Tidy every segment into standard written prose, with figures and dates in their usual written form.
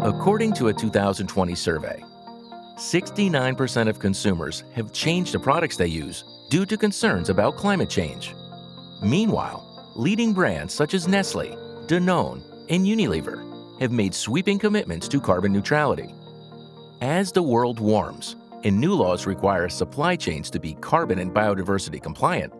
According to a 2020 survey, 69% of consumers have changed the products they use due to concerns about climate change. Meanwhile, leading brands such as Nestle, Danone, and Unilever have made sweeping commitments to carbon neutrality. As the world warms and new laws require supply chains to be carbon and biodiversity compliant,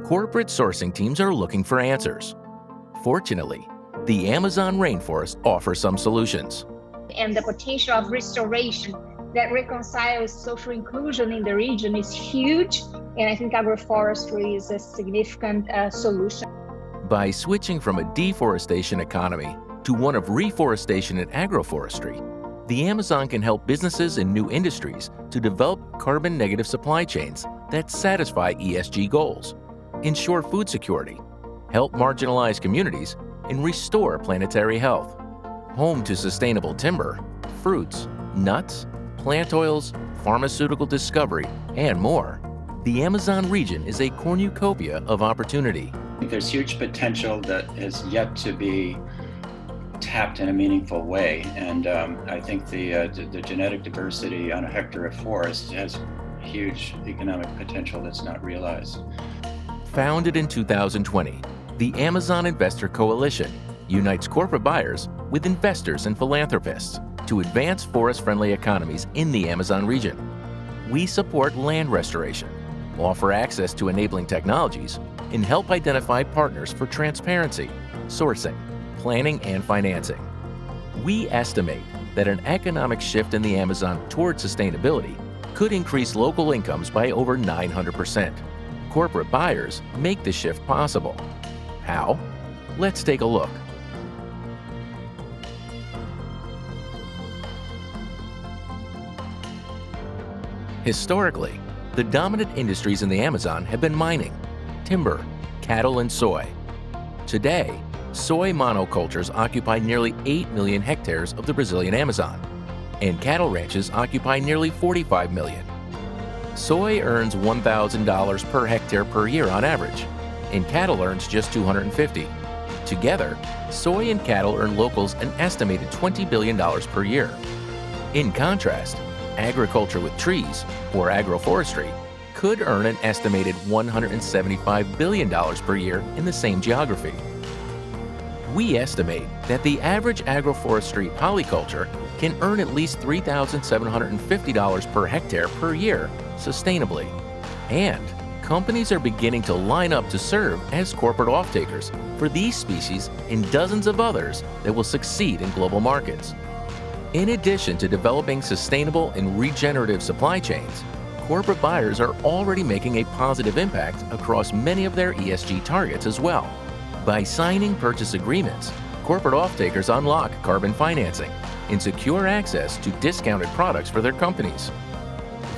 corporate sourcing teams are looking for answers. Fortunately, the Amazon rainforest offers some solutions. And the potential of restoration that reconciles social inclusion in the region is huge, and I think agroforestry is a significant solution. By switching from a deforestation economy to one of reforestation and agroforestry, the Amazon can help businesses in new industries to develop carbon-negative supply chains that satisfy ESG goals, ensure food security, help marginalized communities, and restore planetary health. Home to sustainable timber, fruits, nuts, plant oils, pharmaceutical discovery, and more, the Amazon region is a cornucopia of opportunity. There's huge potential that is yet to be tapped in a meaningful way, and I think the genetic diversity on a hectare of forest has huge economic potential that's not realized. Founded in 2020, the Amazon Investor Coalition unites corporate buyers with investors and philanthropists to advance forest-friendly economies in the Amazon region. We support land restoration, offer access to enabling technologies, and help identify partners for transparency, sourcing, planning, and financing. We estimate that an economic shift in the Amazon toward sustainability could increase local incomes by over 900%. Corporate buyers make the shift possible. How? Let's take a look. Historically, the dominant industries in the Amazon have been mining, timber, cattle, and soy. Today, soy monocultures occupy nearly 8 million hectares of the Brazilian Amazon, and cattle ranches occupy nearly 45 million. Soy earns $1,000 per hectare per year on average, and cattle earns just $250. Together, soy and cattle earn locals an estimated $20 billion per year. In contrast, agriculture with trees, or agroforestry, could earn an estimated $175 billion per year in the same geography. We estimate that the average agroforestry polyculture can earn at least $3,750 per hectare per year sustainably. And companies are beginning to line up to serve as corporate off-takers for these species and dozens of others that will succeed in global markets. In addition to developing sustainable and regenerative supply chains, corporate buyers are already making a positive impact across many of their ESG targets as well. By signing purchase agreements, corporate off-takers unlock carbon financing and secure access to discounted products for their companies.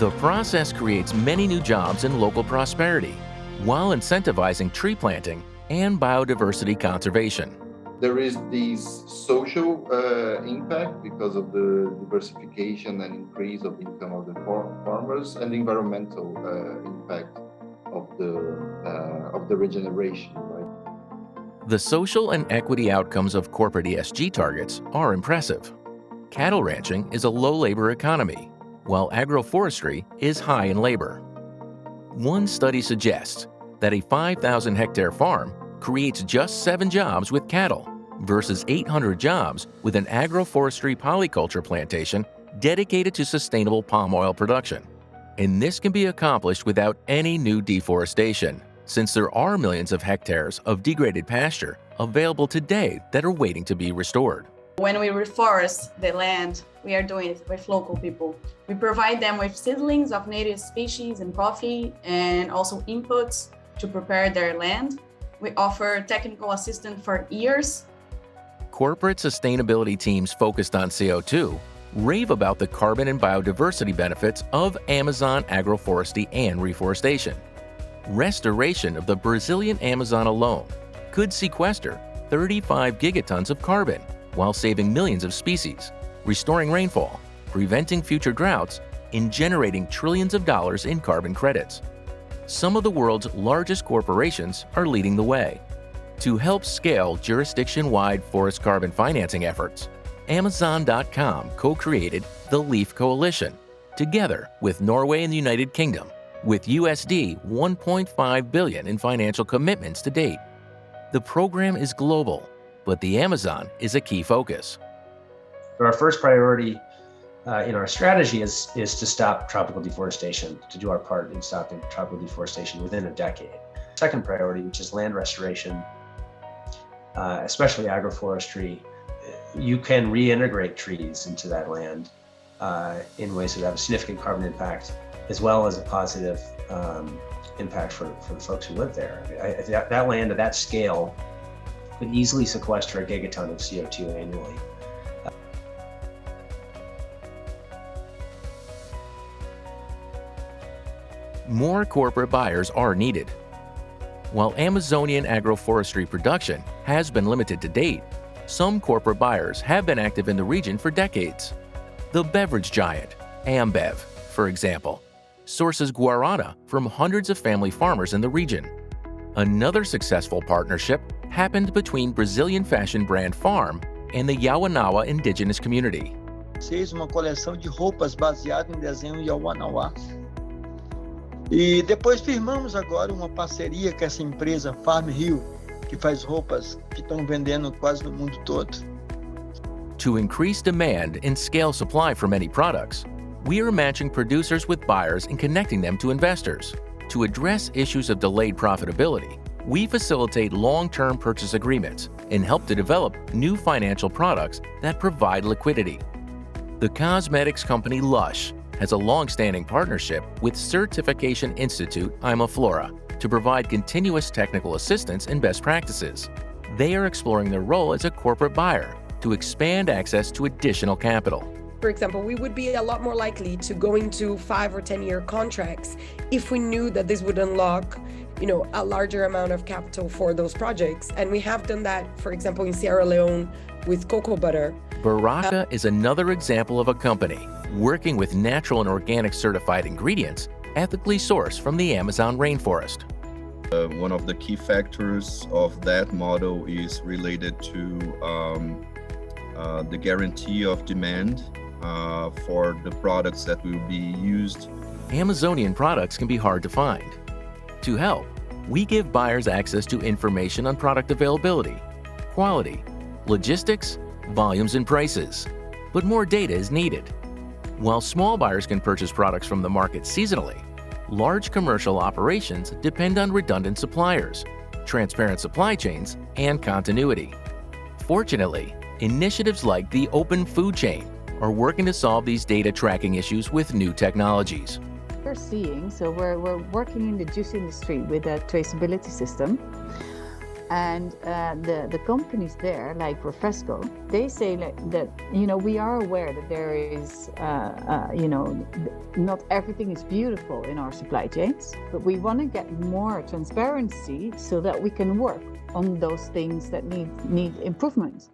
The process creates many new jobs and local prosperity, while incentivizing tree planting and biodiversity conservation. There is this social impact because of the diversification and increase of income of the farmers, and the environmental impact of the regeneration. Right? The social and equity outcomes of corporate ESG targets are impressive. Cattle ranching is a low-labor economy, while agroforestry is high in labor. One study suggests that a 5,000-hectare farm creates just 7 jobs with cattle versus 800 jobs with an agroforestry polyculture plantation dedicated to sustainable palm oil production. And this can be accomplished without any new deforestation, since there are millions of hectares of degraded pasture available today that are waiting to be restored. When we reforest the land, we are doing it with local people. We provide them with seedlings of native species and coffee, and also inputs to prepare their land. We offer technical assistance for years. Corporate sustainability teams focused on CO2 rave about the carbon and biodiversity benefits of Amazon agroforestry and reforestation. Restoration of the Brazilian Amazon alone could sequester 35 gigatons of carbon while saving millions of species, restoring rainfall, preventing future droughts, and generating trillions of dollars in carbon credits. Some of the world's largest corporations are leading the way. To help scale jurisdiction-wide forest carbon financing efforts, Amazon.com co-created the Leaf Coalition, together with Norway and the United Kingdom, with USD 1.5 billion in financial commitments to date. The program is global, but the Amazon is a key focus. Our first priority in our strategy is to stop tropical deforestation, to do our part in stopping tropical deforestation within a decade. Second priority, which is land restoration, especially agroforestry, you can reintegrate trees into that land in ways that have a significant carbon impact, as well as a positive impact for the folks who live there. That land at that scale could easily sequester a gigaton of CO2 annually. More corporate buyers are needed. While Amazonian agroforestry production has been limited to date, some corporate buyers have been active in the region for decades. The beverage giant, Ambev, for example, sources guarana from hundreds of family farmers in the region. Another successful partnership happened between Brazilian fashion brand Farm and the Yawanawa indigenous community. Fez uma coleção de roupas baseada em desenho Yawanawa. E depois firmamos agora uma parceria com essa empresa Farm Rio, que faz roupas que estão vendendo quase no mundo todo. To increase demand and scale supply for many products, we are matching producers with buyers and connecting them to investors. To address issues of delayed profitability, we facilitate long-term purchase agreements and help to develop new financial products that provide liquidity. The cosmetics company Lush has a long-standing partnership with Certification Institute Imaflora to provide continuous technical assistance and best practices. They are exploring their role as a corporate buyer to expand access to additional capital. For example, we would be a lot more likely to go into 5 or 10-year contracts if we knew that this would unlock, a larger amount of capital for those projects. And we have done that, for example, in Sierra Leone with cocoa butter. Baraka is another example of a company working with natural and organic certified ingredients ethically sourced from the Amazon rainforest. One of the key factors of that model is related to the guarantee of demand for the products that will be used. Amazonian products can be hard to find. To help, we give buyers access to information on product availability, quality, logistics, volumes, and prices. But more data is needed. While small buyers can purchase products from the market seasonally, large commercial operations depend on redundant suppliers, transparent supply chains, and continuity. Fortunately, initiatives like the Open Food Chain are working to solve these data tracking issues with new technologies. We're working in the juice industry with a traceability system. And the companies there, like Refresco, they say that we are aware that there is, not everything is beautiful in our supply chains, but we want to get more transparency so that we can work on those things that need improvement.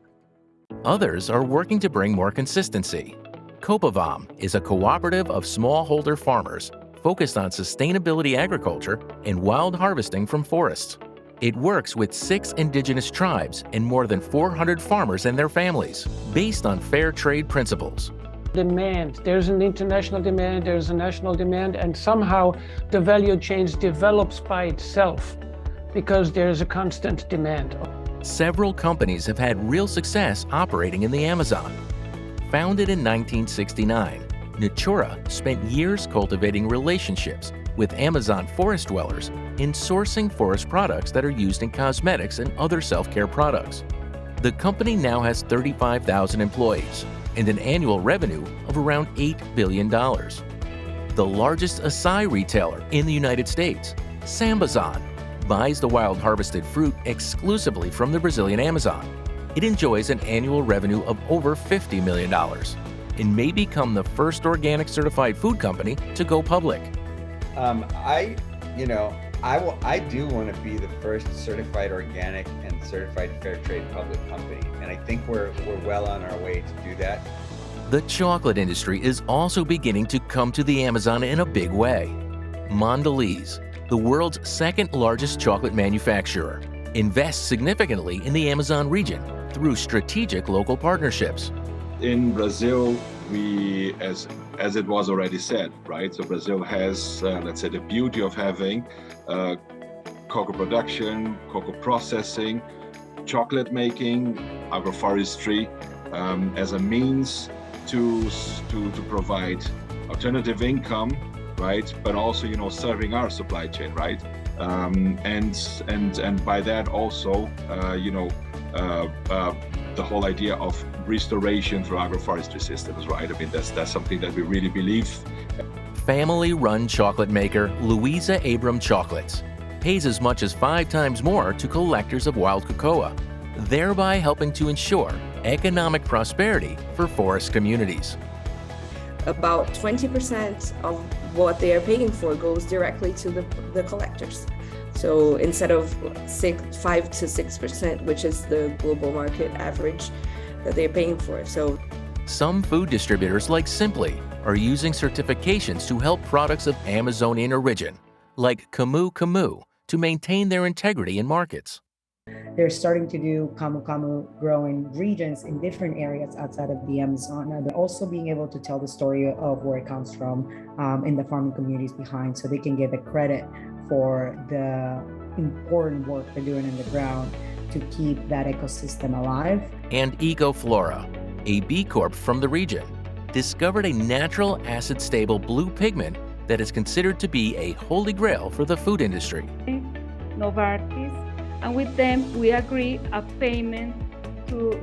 Others are working to bring more consistency. Copavam is a cooperative of smallholder farmers focused on sustainability agriculture and wild harvesting from forests. It works with 6 indigenous tribes and more than 400 farmers and their families, based on fair trade principles. Demand. There's an international demand, there's a national demand, and somehow the value chain develops by itself because there's a constant demand. Several companies have had real success operating in the Amazon. Founded in 1969, Natura spent years cultivating relationships with Amazon forest dwellers in sourcing forest products that are used in cosmetics and other self-care products. The company now has 35,000 employees and an annual revenue of around $8 billion. The largest acai retailer in the United States, Sambazon, buys the wild harvested fruit exclusively from the Brazilian Amazon. It enjoys an annual revenue of over $50 million and may become the first organic certified food company to go public. I do want to be the first certified organic and certified fair trade public company, and I think we're well on our way to do that. The chocolate industry is also beginning to come to the Amazon in a big way. Mondelez, the world's second largest chocolate manufacturer, invest significantly in the Amazon region through strategic local partnerships. In Brazil, we, as it was already said, right? So Brazil has, let's say, the beauty of having cocoa production, cocoa processing, chocolate making, agroforestry as a means to provide alternative income, right? But also, serving our supply chain, right? And by that also, the whole idea of restoration through agroforestry systems, right? I mean, that's something that we really believe. Family-run chocolate maker Louisa Abram Chocolates pays as much as 5 times more to collectors of wild cocoa, thereby helping to ensure economic prosperity for forest communities. About 20% of what they are paying for goes directly to the collectors. So instead of 5 to 6%, which is the global market average that they're paying for. So some food distributors like Simply are using certifications to help products of Amazonian origin, like Camu Camu, to maintain their integrity in markets. They're starting to do Camu Camu growing regions in different areas outside of the Amazon. They're also being able to tell the story of where it comes from in the farming communities behind, so they can get the credit for the important work they're doing in the ground to keep that ecosystem alive. And EcoFlora, a B Corp from the region, discovered a natural acid-stable blue pigment that is considered to be a holy grail for the food industry. Novartis, and with them we agree a payment for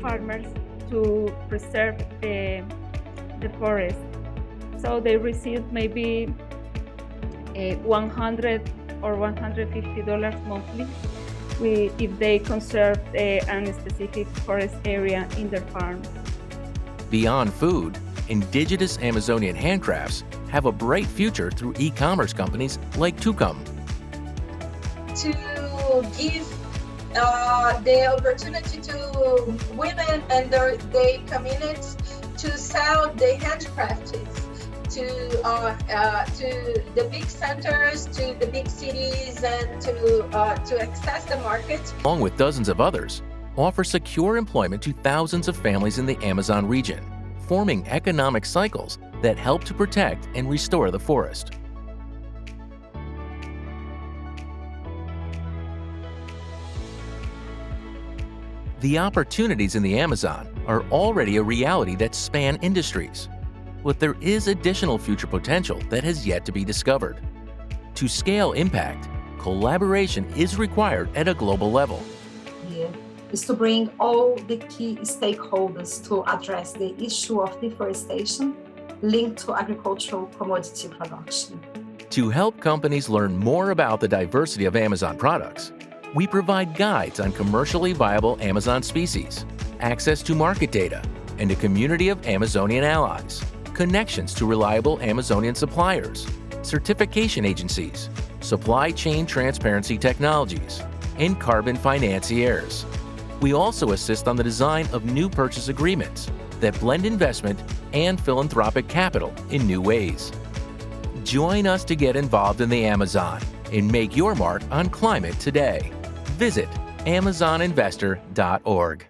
farmers to preserve the forest. So they receive maybe $100 or $150 monthly if they conserve a specific forest area in their farms. Beyond food, indigenous Amazonian handcrafts have a bright future through e-commerce companies like Tucum. To give the opportunity to women and their communities to sell the handcrafts to the big centers, to the big cities, and to access the market. Along with dozens of others, offer secure employment to thousands of families in the Amazon region, forming economic cycles that help to protect and restore the forest. The opportunities in the Amazon are already a reality that span industries, but there is additional future potential that has yet to be discovered. To scale impact, collaboration is required at a global level. Is to bring all the key stakeholders to address the issue of deforestation linked to agricultural commodity production. To help companies learn more about the diversity of Amazon products, we provide guides on commercially viable Amazon species, access to market data, and a community of Amazonian allies, connections to reliable Amazonian suppliers, certification agencies, supply chain transparency technologies, and carbon financiers. We also assist on the design of new purchase agreements that blend investment and philanthropic capital in new ways. Join us to get involved in the Amazon and make your mark on climate today. Visit AmazonInvestor.org.